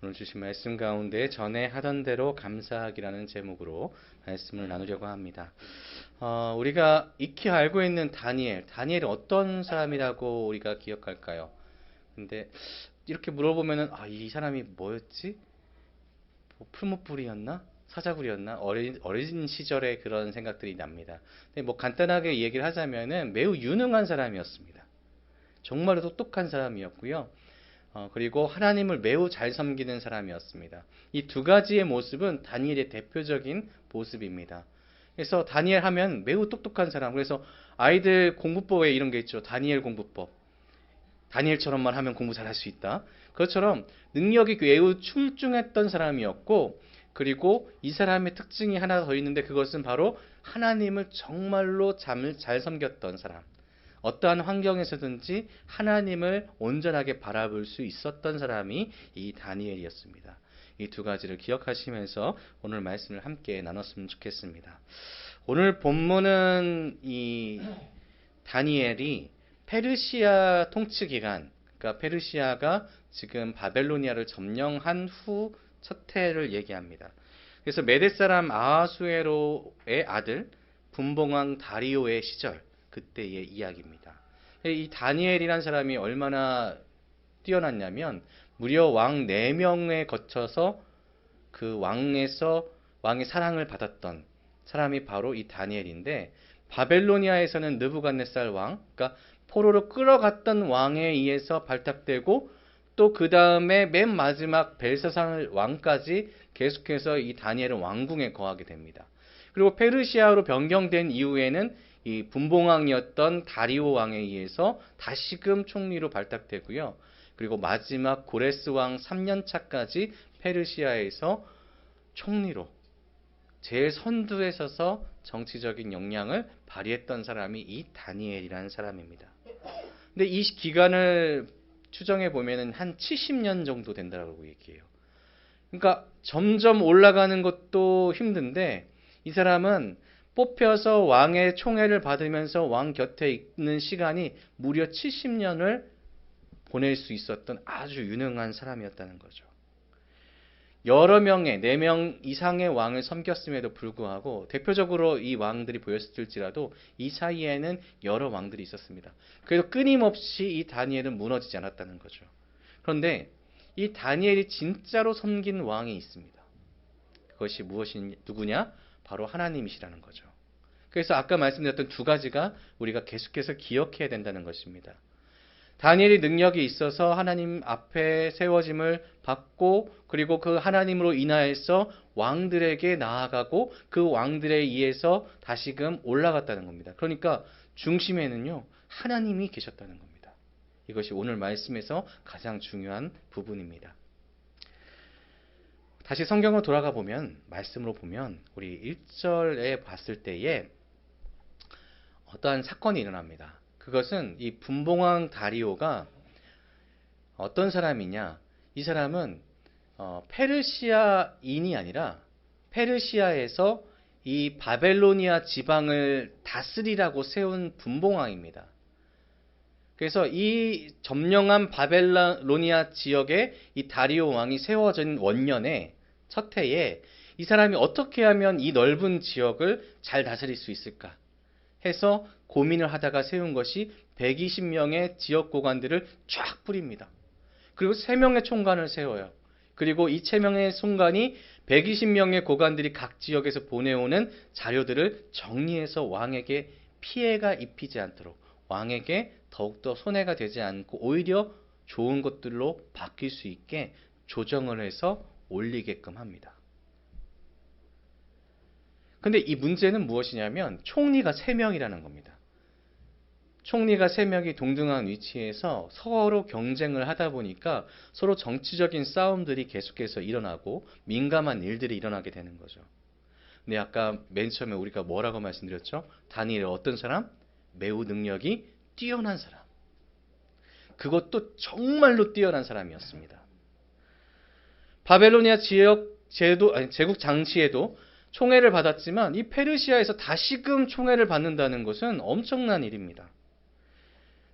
오늘 주신 말씀 가운데 전에 하던 대로 감사하기라는 제목으로 말씀을 나누려고 합니다. 우리가 익히 알고 있는 다니엘이 어떤 사람이라고 우리가 기억할까요? 근데 이렇게 물어보면은 이 사람이 뭐였지? 뭐 풀무불이었나? 사자굴이었나? 어린 시절의 그런 생각들이 납니다. 근데 뭐 간단하게 얘기를 하자면은 매우 유능한 사람이었습니다. 정말로 똑똑한 사람이었고요. 그리고 하나님을 매우 잘 섬기는 사람이었습니다. 이 두 가지의 모습은 다니엘의 대표적인 모습입니다. 그래서 다니엘 하면 매우 똑똑한 사람. 그래서 아이들 공부법에 이런 게 있죠. 다니엘 공부법. 다니엘처럼만 하면 공부 잘할 수 있다. 그것처럼 능력이 매우 출중했던 사람이었고, 그리고 이 사람의 특징이 하나 더 있는데 그것은 바로 하나님을 정말로 잘 섬겼던 사람. 어떠한 환경에서든지 하나님을 온전하게 바라볼 수 있었던 사람이 이 다니엘이었습니다. 이 두 가지를 기억하시면서 오늘 말씀을 함께 나눴으면 좋겠습니다. 오늘 본문은 이 다니엘이 페르시아 통치 기간, 그러니까 페르시아가 지금 바벨로니아를 점령한 후 첫 해를 얘기합니다. 그래서 메대 사람 아하수에로의 아들 분봉왕 다리오의 시절, 그때의 이야기입니다. 이 다니엘이란 사람이 얼마나 뛰어났냐면 무려 왕 4명에 거쳐서 그 왕의 사랑을 받았던 사람이 바로 이 다니엘인데, 바벨로니아에서는 느부갓네살 왕, 그러니까 포로로 끌어갔던 왕에 의해서 발탁되고, 또 그 다음에 맨 마지막 벨사살 왕까지 계속해서 이 다니엘은 왕궁에 거하게 됩니다. 그리고 페르시아로 변경된 이후에는 이 분봉왕이었던 다리오 왕에 의해서 다시금 총리로 발탁되고요. 그리고 마지막 고레스 왕 3년 차까지 페르시아에서 총리로 제일 선두에 서서 정치적인 역량을 발휘했던 사람이 이 다니엘이라는 사람입니다. 근데 이 기간을 추정해 보면은 한 70년 정도 된다고 얘기해요. 그러니까 점점 올라가는 것도 힘든데 이 사람은 뽑혀서 왕의 총애를 받으면서 왕 곁에 있는 시간이 무려 70년을 보낼 수 있었던 아주 유능한 사람이었다는 거죠. 여러 명의 4명 이상의 왕을 섬겼음에도 불구하고 대표적으로 이 왕들이 보였을지라도 이 사이에는 여러 왕들이 있었습니다. 그래서 끊임없이 이 다니엘은 무너지지 않았다는 거죠. 그런데 이 다니엘이 진짜로 섬긴 왕이 있습니다. 그것이 누구냐? 바로 하나님이시라는 거죠. 그래서 아까 말씀드렸던 두 가지가 우리가 계속해서 기억해야 된다는 것입니다. 다니엘이 능력이 있어서 하나님 앞에 세워짐을 받고, 그리고 그 하나님으로 인하여서 왕들에게 나아가고 그 왕들에 의해서 다시금 올라갔다는 겁니다. 그러니까 중심에는요 하나님이 계셨다는 겁니다. 이것이 오늘 말씀에서 가장 중요한 부분입니다. 다시 성경으로 돌아가 보면, 말씀으로 보면 우리 1절에 봤을 때에 어떠한 사건이 일어납니다. 그것은 이 분봉왕 다리오가 어떤 사람이냐? 이 사람은 페르시아인이 아니라 페르시아에서 이 바벨로니아 지방을 다스리라고 세운 분봉왕입니다. 그래서 이 점령한 바벨로니아 지역에 이 다리오 왕이 세워진 원년에 첫 해에 이 사람이 어떻게 하면 이 넓은 지역을 잘 다스릴 수 있을까 해서 고민을 하다가 세운 것이 120명의 지역 고관들을 쫙 뿌립니다. 그리고 3명의 총관을 세워요. 그리고 이 3명의 총관이 120명의 고관들이 각 지역에서 보내오는 자료들을 정리해서 왕에게 피해가 입히지 않도록, 왕에게 더욱더 손해가 되지 않고 오히려 좋은 것들로 바뀔 수 있게 조정을 해서 올리게끔 합니다. 근데 이 문제는 무엇이냐면 총리가 3명이라는 겁니다. 총리가 3명이 동등한 위치에서 서로 경쟁을 하다 보니까 서로 정치적인 싸움들이 계속해서 일어나고 민감한 일들이 일어나게 되는 거죠. 근데 아까 맨 처음에 우리가 뭐라고 말씀드렸죠? 다니엘 어떤 사람? 매우 능력이 뛰어난 사람. 그것도 정말로 뛰어난 사람이었습니다. 바벨로니아 제국 장치에도 총애를 받았지만 이 페르시아에서 다시금 총애를 받는다는 것은 엄청난 일입니다.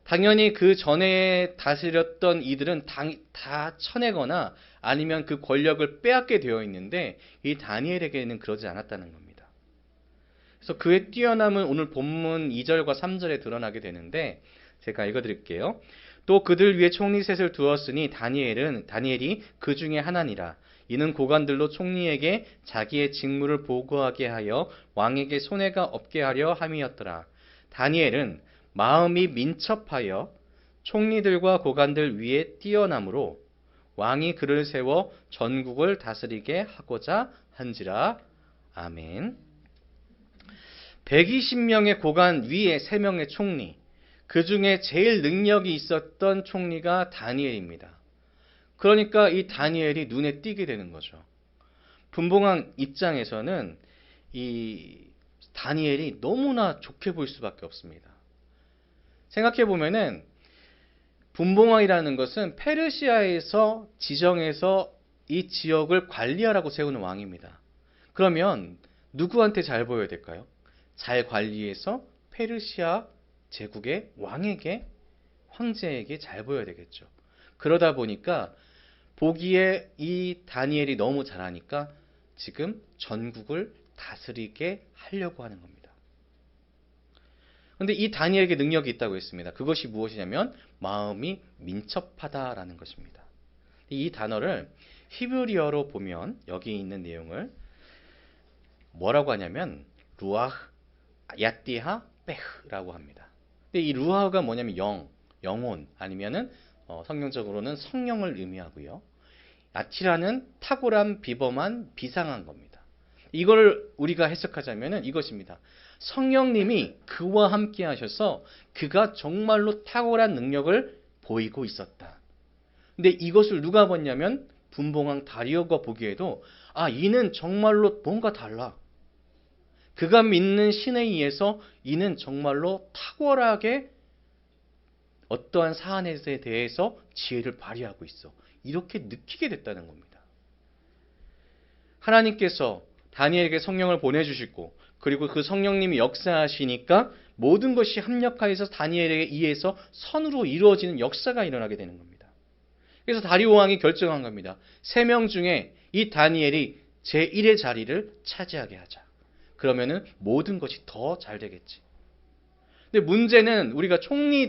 당연히 그 전에 다스렸던 이들은 다 쳐내거나 아니면 그 권력을 빼앗게 되어 있는데 이 다니엘에게는 그러지 않았다는 겁니다. 그래서 그의 뛰어남은 오늘 본문 2절과 3절에 드러나게 되는데 제가 읽어드릴게요. 또 그들 위에 총리 셋을 두었으니 다니엘이 그 중에 하나니라. 이는 고관들로 총리에게 자기의 직무를 보고하게 하여 왕에게 손해가 없게 하려 함이었더라. 다니엘은 마음이 민첩하여 총리들과 고관들 위에 뛰어남으로 왕이 그를 세워 전국을 다스리게 하고자 한지라. 아멘. 120명의 고관 위에 3명의 총리, 그 중에 제일 능력이 있었던 총리가 다니엘입니다. 그러니까 이 다니엘이 눈에 띄게 되는 거죠. 분봉왕 입장에서는 이 다니엘이 너무나 좋게 보일 수밖에 없습니다. 생각해보면은 분봉왕이라는 것은 페르시아에서 지정해서 이 지역을 관리하라고 세우는 왕입니다. 그러면 누구한테 잘 보여야 될까요? 잘 관리해서 페르시아 제국의 왕에게, 황제에게 잘 보여야 되겠죠. 그러다 보니까 보기에 이 다니엘이 너무 잘하니까 지금 전국을 다스리게 하려고 하는 겁니다. 그런데 이 다니엘에게 능력이 있다고 했습니다. 그것이 무엇이냐면 마음이 민첩하다라는 것입니다. 이 단어를 히브리어로 보면 여기 있는 내용을 뭐라고 하냐면 루아흐 야띠하 베흐라고 합니다. 근데 이 루아흐가 뭐냐면 영혼 아니면은 성경적으로는 성령을 의미하고요. 야티라는 탁월한, 비범한, 비상한 겁니다. 이걸 우리가 해석하자면은 이것입니다. 성령님이 그와 함께 하셔서 그가 정말로 탁월한 능력을 보이고 있었다. 근데 이것을 누가 봤냐면 분봉왕 다리오가 보기에도 이는 정말로 뭔가 달라. 그가 믿는 신에 의해서 이는 정말로 탁월하게 어떠한 사안에 대해서 지혜를 발휘하고 있어. 이렇게 느끼게 됐다는 겁니다. 하나님께서 다니엘에게 성령을 보내주시고 그리고 그 성령님이 역사하시니까 모든 것이 합력하여서 다니엘에 의해서 선으로 이루어지는 역사가 일어나게 되는 겁니다. 그래서 다리오 왕이 결정한 겁니다. 3명 중에 이 다니엘이 제1의 자리를 차지하게 하자. 그러면은 모든 것이 더 잘 되겠지. 근데 문제는 우리가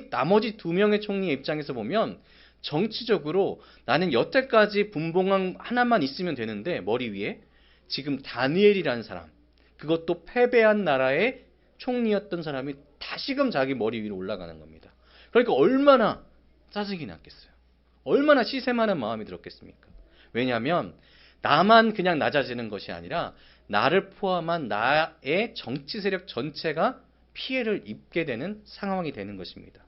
나머지 2명의 총리의 입장에서 보면 정치적으로 나는 여태까지 분봉왕 하나만 있으면 되는데 머리 위에 지금 다니엘이라는 사람, 그것도 패배한 나라의 총리였던 사람이 다시금 자기 머리 위로 올라가는 겁니다. 그러니까 얼마나 짜증이 났겠어요. 얼마나 시샘하는 마음이 들었겠습니까? 왜냐하면 나만 그냥 낮아지는 것이 아니라 나를 포함한 나의 정치 세력 전체가 피해를 입게 되는 상황이 되는 것입니다.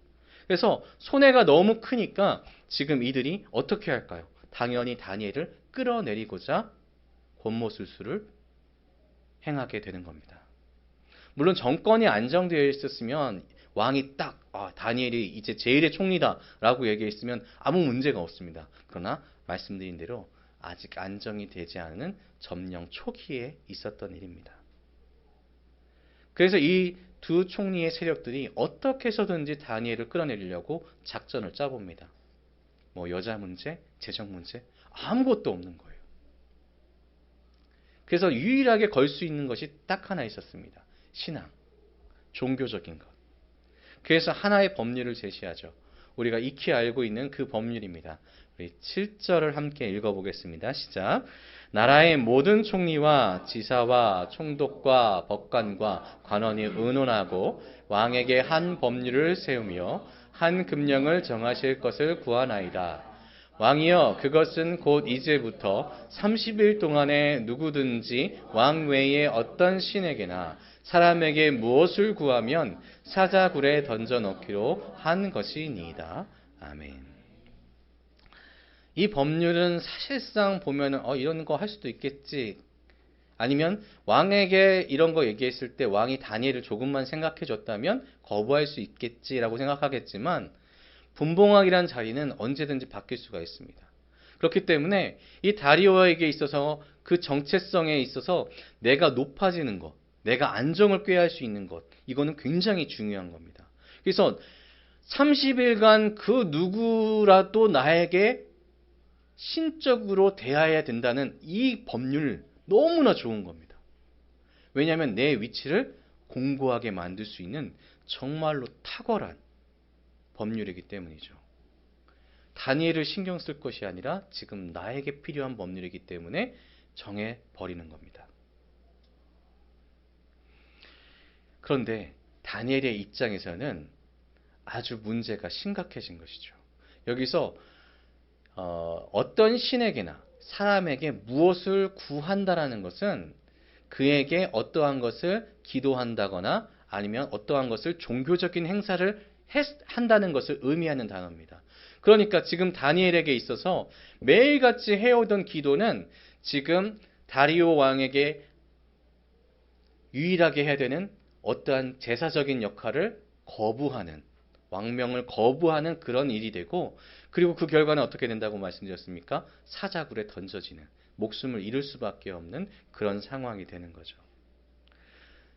그래서 손해가 너무 크니까 지금 이들이 어떻게 할까요? 당연히 다니엘을 끌어내리고자 권모술수를 행하게 되는 겁니다. 물론 정권이 안정되어 있었으면 왕이 딱 다니엘이 이제 제1의 총리다라고 얘기했으면 아무 문제가 없습니다. 그러나 말씀드린 대로 아직 안정이 되지 않은 점령 초기에 있었던 일입니다. 그래서 이 2 총리의 세력들이 어떻게 해서든지 다니엘을 끌어내리려고 작전을 짜봅니다. 여자 문제, 재정 문제 아무것도 없는 거예요. 그래서 유일하게 걸 수 있는 것이 딱 하나 있었습니다. 신앙, 종교적인 것. 그래서 하나의 법률을 제시하죠. 우리가 익히 알고 있는 그 법률입니다. 우리 7절을 함께 읽어보겠습니다. 시작. 나라의 모든 총리와 지사와 총독과 법관과 관원이 의논하고 왕에게 한 법률을 세우며 한 금령을 정하실 것을 구하나이다. 왕이여, 그것은 곧 이제부터 30일 동안에 누구든지 왕 외에 어떤 신에게나 사람에게 무엇을 구하면 사자굴에 던져넣기로 한 것이니이다. 아멘. 이 법률은 사실상 보면은 이런 거 할 수도 있겠지. 아니면 왕에게 이런 거 얘기했을 때 왕이 다니엘을 조금만 생각해 줬다면 거부할 수 있겠지라고 생각하겠지만 분봉왕이라는 자리는 언제든지 바뀔 수가 있습니다. 그렇기 때문에 이 다리오에게 있어서 그 정체성에 있어서 내가 높아지는 것, 내가 안정을 꾀할 수 있는 것, 이거는 굉장히 중요한 겁니다. 그래서 30일간 그 누구라도 나에게 신적으로 대해야 된다는 이 법률 너무나 좋은 겁니다. 왜냐하면 내 위치를 공고하게 만들 수 있는 정말로 탁월한 법률이기 때문이죠. 다니엘을 신경 쓸 것이 아니라 지금 나에게 필요한 법률이기 때문에 정해버리는 겁니다. 그런데 다니엘의 입장에서는 아주 문제가 심각해진 것이죠. 여기서 어떤 신에게나 사람에게 무엇을 구한다라는 것은 그에게 어떠한 것을 기도한다거나 아니면 어떠한 것을 종교적인 행사를 한다는 것을 의미하는 단어입니다. 그러니까 지금 다니엘에게 있어서 매일같이 해오던 기도는 지금 다리오 왕에게 유일하게 해야 되는 어떠한 제사적인 역할을 거부하는, 왕명을 거부하는 그런 일이 되고, 그리고 그 결과는 어떻게 된다고 말씀드렸습니까? 사자굴에 던져지는, 목숨을 잃을 수밖에 없는 그런 상황이 되는 거죠.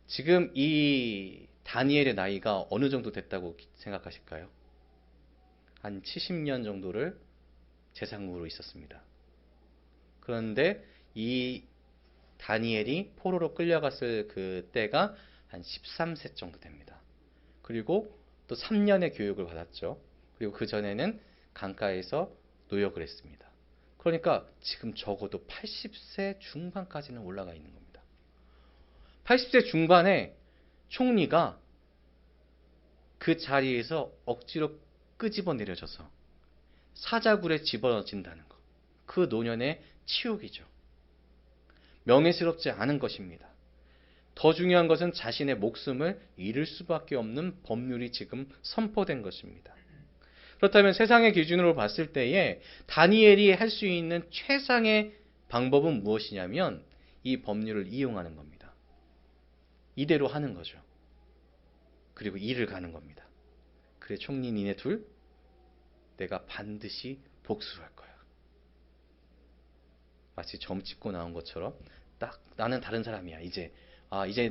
지금 이 다니엘의 나이가 어느 정도 됐다고 생각하실까요? 한 70년 정도를 제사국으로 있었습니다. 그런데 이 다니엘이 포로로 끌려갔을 그 때가 한 13세 정도 됩니다. 그리고 또 3년의 교육을 받았죠. 그리고 그 전에는 강가에서 노역을 했습니다. 그러니까 지금 적어도 80세 중반까지는 올라가 있는 겁니다. 80세 중반에 총리가 그 자리에서 억지로 끄집어 내려져서 사자굴에 집어넣어진다는 것. 그 노년의 치욕이죠. 명예스럽지 않은 것입니다. 더 중요한 것은 자신의 목숨을 잃을 수밖에 없는 법률이 지금 선포된 것입니다. 그렇다면 세상의 기준으로 봤을 때에 다니엘이 할 수 있는 최상의 방법은 무엇이냐면 이 법률을 이용하는 겁니다. 이대로 하는 거죠. 그리고 일을 가는 겁니다. 그래 총리 니네 둘 내가 반드시 복수할 거야. 마치 점 찍고 나온 것처럼 딱 나는 다른 사람이야. 이제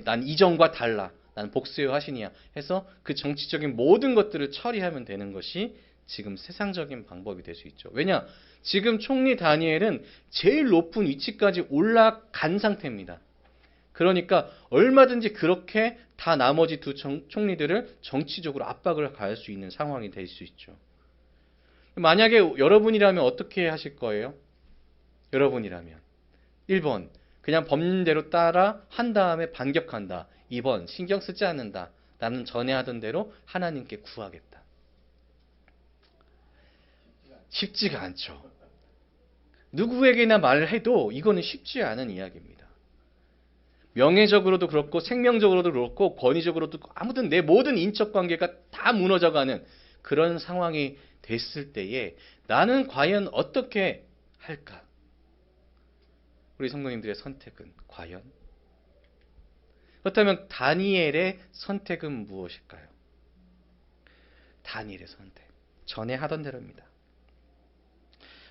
난 이전과 달라. 난 복수의 화신이야. 해서 그 정치적인 모든 것들을 처리하면 되는 것이 지금 세상적인 방법이 될 수 있죠. 왜냐? 지금 총리 다니엘은 제일 높은 위치까지 올라간 상태입니다. 그러니까 얼마든지 그렇게 다 나머지 두 총리들을 정치적으로 압박을 가할 수 있는 상황이 될 수 있죠. 만약에 여러분이라면 어떻게 하실 거예요? 여러분이라면 1번 그냥 법률대로 따라 한 다음에 반격한다. 2번 신경 쓰지 않는다. 나는 전에 하던 대로 하나님께 구하겠다. 쉽지가 않죠. 누구에게나 말을 해도 이거는 쉽지 않은 이야기입니다. 명예적으로도 그렇고 생명적으로도 그렇고 권위적으로도 아무튼 내 모든 인척관계가 다 무너져가는 그런 상황이 됐을 때에 나는 과연 어떻게 할까? 우리 성도님들의 선택은 과연? 그렇다면 다니엘의 선택은 무엇일까요? 다니엘의 선택. 전에 하던 대로입니다.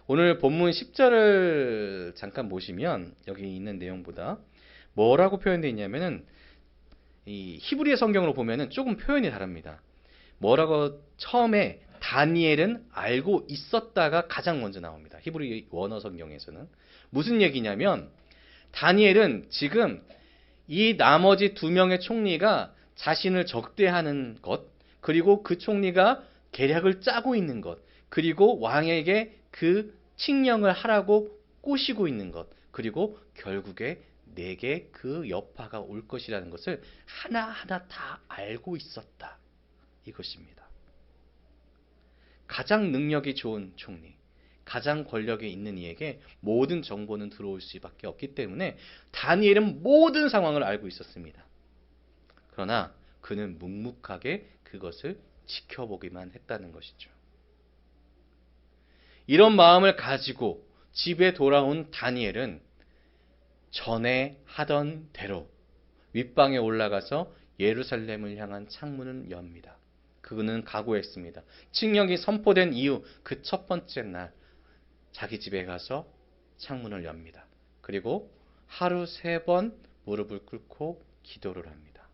오늘 본문 10절을 잠깐 보시면 여기 있는 내용보다 뭐라고 표현되어 있냐면은 이 히브리어 성경으로 보면은 조금 표현이 다릅니다. 뭐라고 처음에 다니엘은 알고 있었다가 가장 먼저 나옵니다. 히브리 원어 성경에서는. 무슨 얘기냐면 다니엘은 지금 이 나머지 두 명의 총리가 자신을 적대하는 것, 그리고 그 총리가 계략을 짜고 있는 것, 그리고 왕에게 그 칙령을 하라고 꼬시고 있는 것, 그리고 결국에 내게 그 여파가 올 것이라는 것을 하나하나 다 알고 있었다. 이것입니다. 가장 능력이 좋은 총리, 가장 권력에 있는 이에게 모든 정보는 들어올 수밖에 없기 때문에 다니엘은 모든 상황을 알고 있었습니다. 그러나 그는 묵묵하게 그것을 지켜보기만 했다는 것이죠. 이런 마음을 가지고 집에 돌아온 다니엘은 전에 하던 대로 윗방에 올라가서 예루살렘을 향한 창문을 엽니다. 그는 각오했습니다. 칙령이 선포된 이후 그 첫 번째 날 자기 집에 가서 창문을 엽니다. 그리고 하루 3번 무릎을 꿇고 기도를 합니다.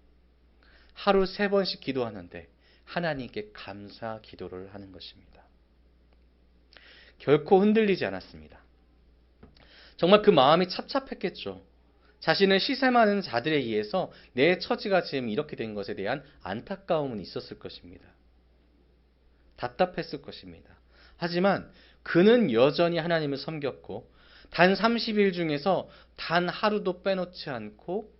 하루 3번씩 기도하는데 하나님께 감사 기도를 하는 것입니다. 결코 흔들리지 않았습니다. 정말 그 마음이 찹찹했겠죠. 자신을 시샘하는 자들에 의해서 내 처지가 지금 이렇게 된 것에 대한 안타까움은 있었을 것입니다. 답답했을 것입니다. 하지만 그는 여전히 하나님을 섬겼고 단 30일 중에서 단 하루도 빼놓지 않고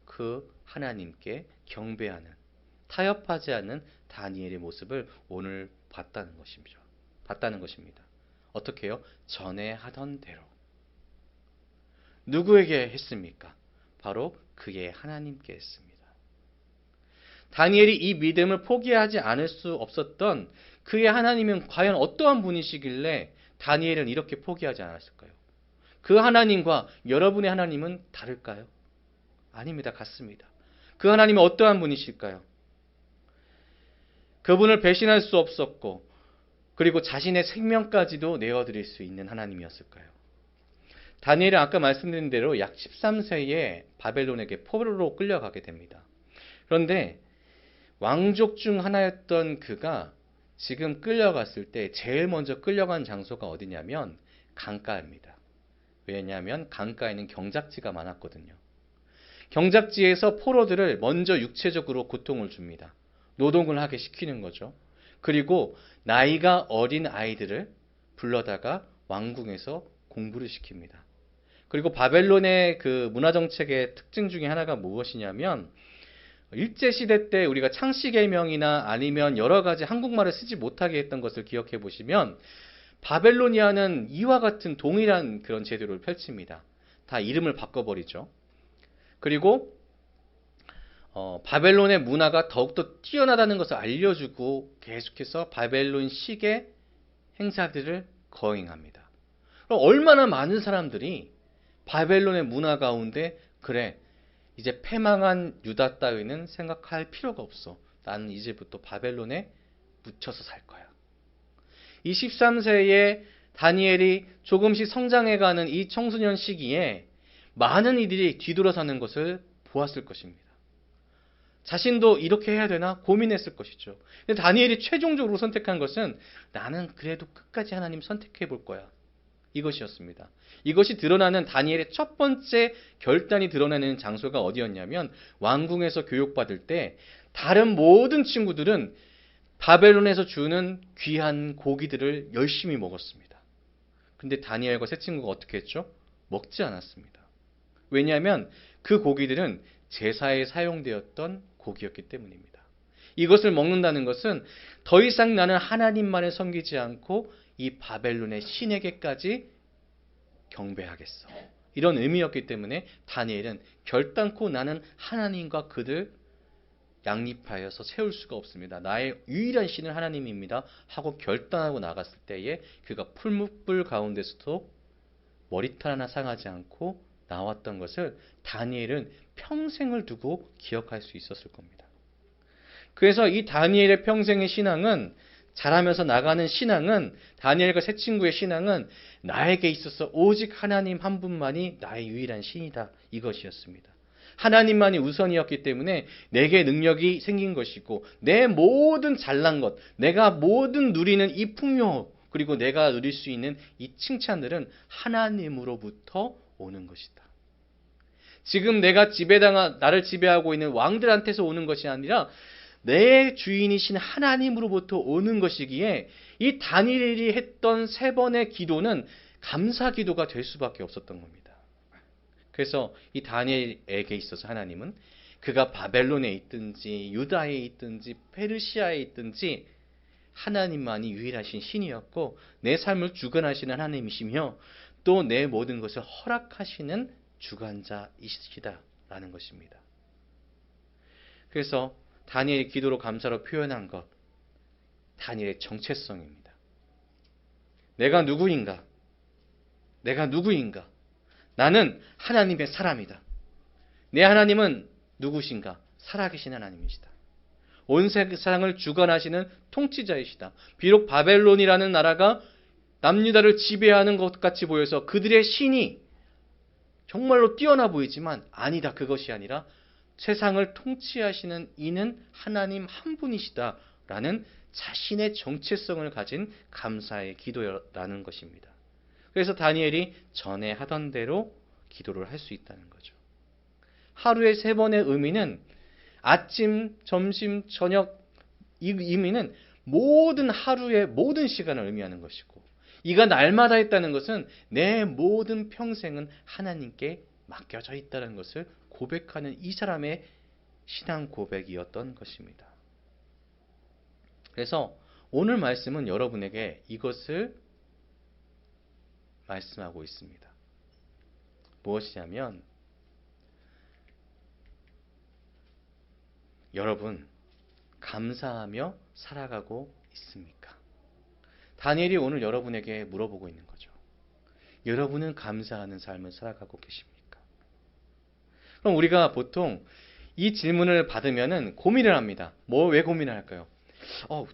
그 하나님께 경배하는, 타협하지 않는 다니엘의 모습을 오늘 봤다는 것입니다. 어떻게 해요? 전에 하던 대로. 누구에게 했습니까? 바로 그의 하나님께 했습니다. 다니엘이 이 믿음을 포기하지 않을 수 없었던 그의 하나님은 과연 어떠한 분이시길래 다니엘은 이렇게 포기하지 않았을까요? 그 하나님과 여러분의 하나님은 다를까요? 아닙니다. 같습니다. 그 하나님은 어떠한 분이실까요? 그분을 배신할 수 없었고 그리고 자신의 생명까지도 내어드릴 수 있는 하나님이었을까요? 다니엘은 아까 말씀드린 대로 약 13세에 바벨론에게 포로로 끌려가게 됩니다. 그런데 왕족 중 하나였던 그가 지금 끌려갔을 때 제일 먼저 끌려간 장소가 어디냐면 강가입니다. 왜냐하면 강가에는 경작지가 많았거든요. 경작지에서 포로들을 먼저 육체적으로 고통을 줍니다. 노동을 하게 시키는 거죠. 그리고 나이가 어린 아이들을 불러다가 왕궁에서 공부를 시킵니다. 그리고 바벨론의 그 문화정책의 특징 중에 하나가 무엇이냐면 일제시대 때 우리가 창씨개명이나 아니면 여러 가지 한국말을 쓰지 못하게 했던 것을 기억해 보시면 바벨로니아는 이와 같은 동일한 그런 제도를 펼칩니다. 다 이름을 바꿔버리죠. 그리고 바벨론의 문화가 더욱더 뛰어나다는 것을 알려주고 계속해서 바벨론식의 행사들을 거행합니다. 그럼 얼마나 많은 사람들이 바벨론의 문화 가운데 그래 이제 패망한 유다 따위는 생각할 필요가 없어. 나는 이제부터 바벨론에 묻혀서 살 거야. 이 13세에 다니엘이 조금씩 성장해가는 이 청소년 시기에 많은 이들이 뒤돌아서는 것을 보았을 것입니다. 자신도 이렇게 해야 되나 고민했을 것이죠. 근데 다니엘이 최종적으로 선택한 것은 나는 그래도 끝까지 하나님 선택해 볼 거야. 이것이었습니다. 이것이 드러나는 다니엘의 첫 번째 결단이 드러나는 장소가 어디였냐면 왕궁에서 교육받을 때 다른 모든 친구들은 바벨론에서 주는 귀한 고기들을 열심히 먹었습니다. 근데 다니엘과 세 친구가 어떻게 했죠? 먹지 않았습니다. 왜냐하면 그 고기들은 제사에 사용되었던 고기였기 때문입니다. 이것을 먹는다는 것은 더 이상 나는 하나님만을 섬기지 않고 이 바벨론의 신에게까지 경배하겠어. 이런 의미였기 때문에 다니엘은 결단코 나는 하나님과 그들 양립하여서 세울 수가 없습니다. 나의 유일한 신은 하나님입니다. 하고 결단하고 나갔을 때에 그가 풀무불 가운데서도 머리털 하나 상하지 않고 나왔던 것을 다니엘은 평생을 두고 기억할 수 있었을 겁니다. 그래서 이 다니엘의 평생의 신앙은 자라면서 나가는 신앙은 다니엘과 세 친구의 신앙은 나에게 있어서 오직 하나님 한 분만이 나의 유일한 신이다. 이것이었습니다. 하나님만이 우선이었기 때문에 내게 능력이 생긴 것이고 내 모든 잘난 것, 내가 모든 누리는 이 풍요 그리고 내가 누릴 수 있는 이 칭찬들은 하나님으로부터 오는 것이다. 지금 내가 나를 지배하고 있는 왕들한테서 오는 것이 아니라 내 주인이신 하나님으로부터 오는 것이기에 이 다니엘이 했던 세 번의 기도는 감사 기도가 될 수밖에 없었던 겁니다. 그래서 이 다니엘에게 있어서 하나님은 그가 바벨론에 있든지 유다에 있든지 페르시아에 있든지 하나님만이 유일하신 신이었고 내 삶을 주관하시는 하나님이시며 또 내 모든 것을 허락하시는 주관자이시다라는 것입니다. 그래서 다니엘의 기도로 감사로 표현한 것, 다니엘의 정체성입니다. 내가 누구인가? 내가 누구인가? 나는 하나님의 사람이다. 내 하나님은 누구신가? 살아계신 하나님이시다. 온 세상을 주관하시는 통치자이시다. 비록 바벨론이라는 나라가 남유다를 지배하는 것 같이 보여서 그들의 신이 정말로 뛰어나 보이지만 아니다. 그것이 아니라 세상을 통치하시는 이는 하나님 한 분이시다라는 자신의 정체성을 가진 감사의 기도라는 것입니다. 그래서 다니엘이 전에 하던 대로 기도를 할 수 있다는 거죠. 하루에 3번의 의미는 아침, 점심, 저녁, 이 의미는 모든 하루의 모든 시간을 의미하는 것이고, 이가 날마다 했다는 것은 내 모든 평생은 하나님께 맡겨져 있다는 것을 고백하는 이 사람의 신앙 고백이었던 것입니다. 그래서 오늘 말씀은 여러분에게 이것을 말씀하고 있습니다. 무엇이냐면, 여러분 감사하며 살아가고 있습니까? 다니엘이 오늘 여러분에게 물어보고 있는 거죠. 여러분은 감사하는 삶을 살아가고 계십니까? 그럼 우리가 보통 이 질문을 받으면은 고민을 합니다. 왜 고민을 할까요?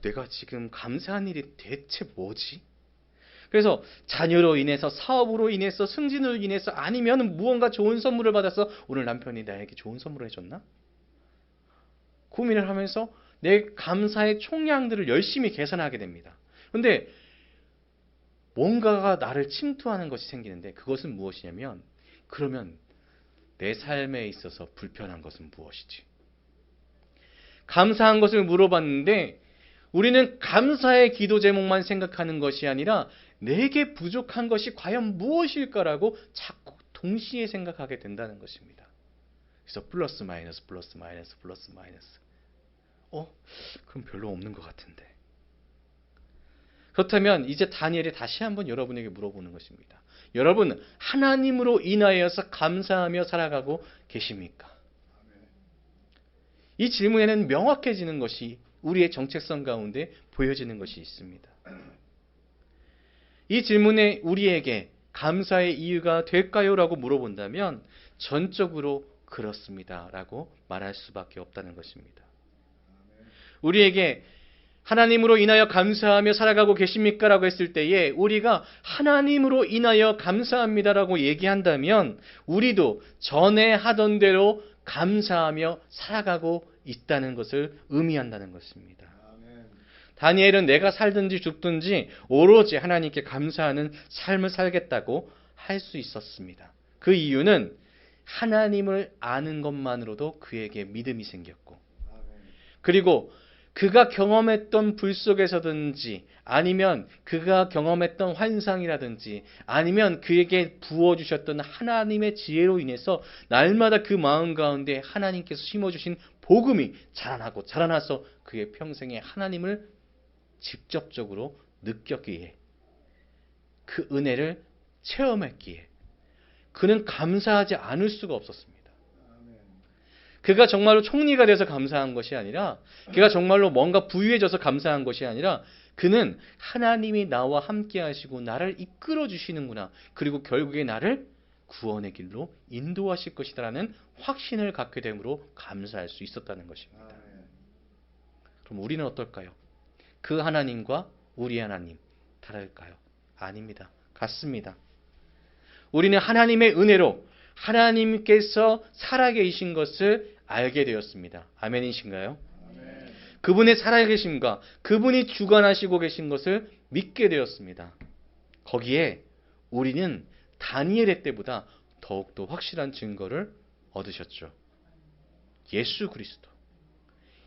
내가 지금 감사한 일이 대체 뭐지? 그래서 자녀로 인해서, 사업으로 인해서, 승진으로 인해서, 아니면 무언가 좋은 선물을 받아서 오늘 남편이 나에게 좋은 선물을 해줬나? 고민을 하면서 내 감사의 총량들을 열심히 계산하게 됩니다. 그런데 뭔가가 나를 침투하는 것이 생기는데, 그것은 무엇이냐면, 그러면 내 삶에 있어서 불편한 것은 무엇이지? 감사한 것을 물어봤는데 우리는 감사의 기도 제목만 생각하는 것이 아니라 내게 부족한 것이 과연 무엇일까라고 자꾸 동시에 생각하게 된다는 것입니다. 그래서 플러스 마이너스 플러스 마이너스 플러스 마이너스. 그럼 별로 없는 것 같은데. 그렇다면 이제 다니엘이 다시 한번 여러분에게 물어보는 것입니다. 여러분, 하나님으로 인하여서 감사하며 살아가고 계십니까? 이 질문에는 명확해지는 것이, 우리의 정체성 가운데 보여지는 것이 있습니다. 이 질문에 우리에게 감사의 이유가 될까요? 라고 물어본다면 전적으로 그렇습니다 라고 말할 수밖에 없다는 것입니다. 우리에게 하나님으로 인하여 감사하며 살아가고 계십니까? 라고 했을 때에 우리가 하나님으로 인하여 감사합니다라고 얘기한다면 우리도 전에 하던 대로 감사하며 살아가고 있다는 것을 의미한다는 것입니다. 다니엘은 내가 살든지 죽든지 오로지 하나님께 감사하는 삶을 살겠다고 할 수 있었습니다. 그 이유는 하나님을 아는 것만으로도 그에게 믿음이 생겼고, 그리고 그가 경험했던 불 속에서든지, 아니면 그가 경험했던 환상이라든지, 아니면 그에게 부어주셨던 하나님의 지혜로 인해서 날마다 그 마음 가운데 하나님께서 심어주신 복음이 자라나고 자라나서 그의 평생에 하나님을 직접적으로 느꼈기에, 그 은혜를 체험했기에 그는 감사하지 않을 수가 없었습니다. 그가 정말로 총리가 돼서 감사한 것이 아니라, 그가 정말로 뭔가 부유해져서 감사한 것이 아니라, 그는 하나님이 나와 함께 하시고 나를 이끌어 주시는구나, 그리고 결국에 나를 구원의 길로 인도하실 것이다라는 확신을 갖게 됨으로 감사할 수 있었다는 것입니다. 그럼 우리는 어떨까요? 그 하나님과 우리 하나님 다를까요? 아닙니다. 같습니다. 우리는 하나님의 은혜로 하나님께서 살아계신 것을 알게 되었습니다. 아멘이신가요? 아멘. 그분의 살아계심과 그분이 주관하시고 계신 것을 믿게 되었습니다. 거기에 우리는 다니엘의 때보다 더욱더 확실한 증거를 얻으셨죠. 예수 그리스도.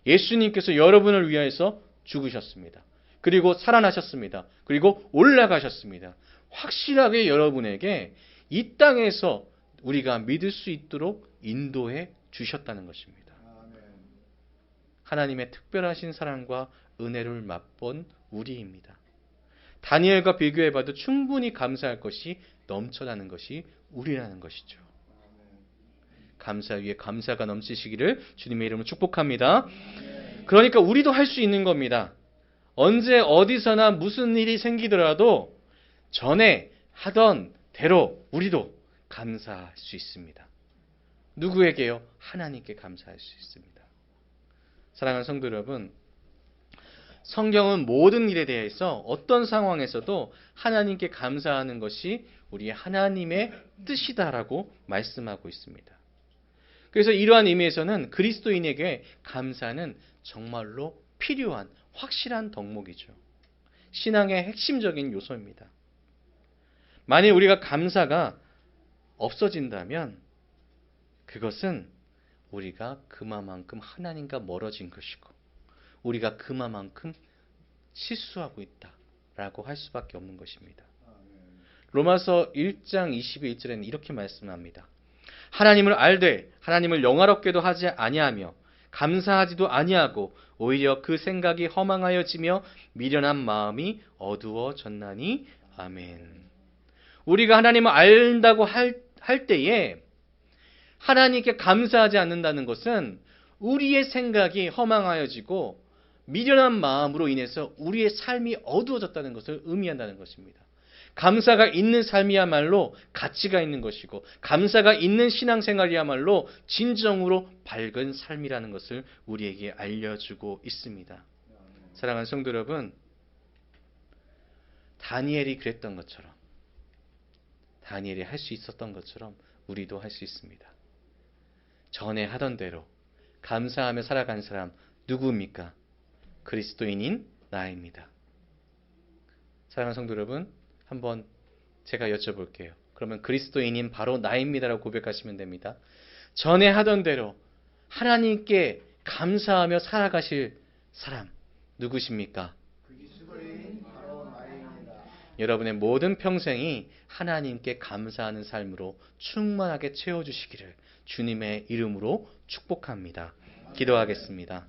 예수님께서 여러분을 위하여서 죽으셨습니다. 그리고 살아나셨습니다. 그리고 올라가셨습니다. 확실하게 여러분에게 이 땅에서 우리가 믿을 수 있도록 인도해 주셨다는 것입니다. 하나님의 특별하신 사랑과 은혜를 맛본 우리입니다. 다니엘과 비교해봐도 충분히 감사할 것이 넘쳐나는 것이 우리라는 것이죠. 감사 위에 감사가 넘치시기를 주님의 이름으로 축복합니다. 그러니까 우리도 할 수 있는 겁니다. 언제 어디서나 무슨 일이 생기더라도 전에 하던 대로 우리도 감사할 수 있습니다. 누구에게요? 하나님께 감사할 수 있습니다. 사랑하는 성도 여러분, 성경은 모든 일에 대해서 어떤 상황에서도 하나님께 감사하는 것이 우리 하나님의 뜻이다라고 말씀하고 있습니다. 그래서 이러한 의미에서는 그리스도인에게 감사는 정말로 필요한 확실한 덕목이죠. 신앙의 핵심적인 요소입니다. 만일 우리가 감사가 없어진다면 그것은 우리가 그만큼 하나님과 멀어진 것이고 우리가 그만큼 실수하고 있다라고 할 수밖에 없는 것입니다. 로마서 1장 21절에는 이렇게 말씀합니다. 하나님을 알되 하나님을 영화롭게도 하지 아니하며 감사하지도 아니하고 오히려 그 생각이 허망하여지며 미련한 마음이 어두워졌나니 아멘. 우리가 하나님을 안다고 할 때에 하나님께 감사하지 않는다는 것은 우리의 생각이 허망하여지고 미련한 마음으로 인해서 우리의 삶이 어두워졌다는 것을 의미한다는 것입니다. 감사가 있는 삶이야말로 가치가 있는 것이고 감사가 있는 신앙생활이야말로 진정으로 밝은 삶이라는 것을 우리에게 알려주고 있습니다. 사랑하는 성도 여러분, 다니엘이 그랬던 것처럼 다니엘이 할 수 있었던 것처럼 우리도 할 수 있습니다. 전에 하던 대로 감사하며 살아간 사람 누구입니까? 그리스도인인 나입니다. 사랑하는 성도 여러분, 한번 제가 여쭤볼게요. 그러면 그리스도인인 바로 나입니다라고 고백하시면 됩니다. 전에 하던 대로 하나님께 감사하며 살아가실 사람 누구십니까? 그리스도인 바로 나입니다. 여러분의 모든 평생이 하나님께 감사하는 삶으로 충만하게 채워주시기를 주님의 이름으로 축복합니다. 기도하겠습니다.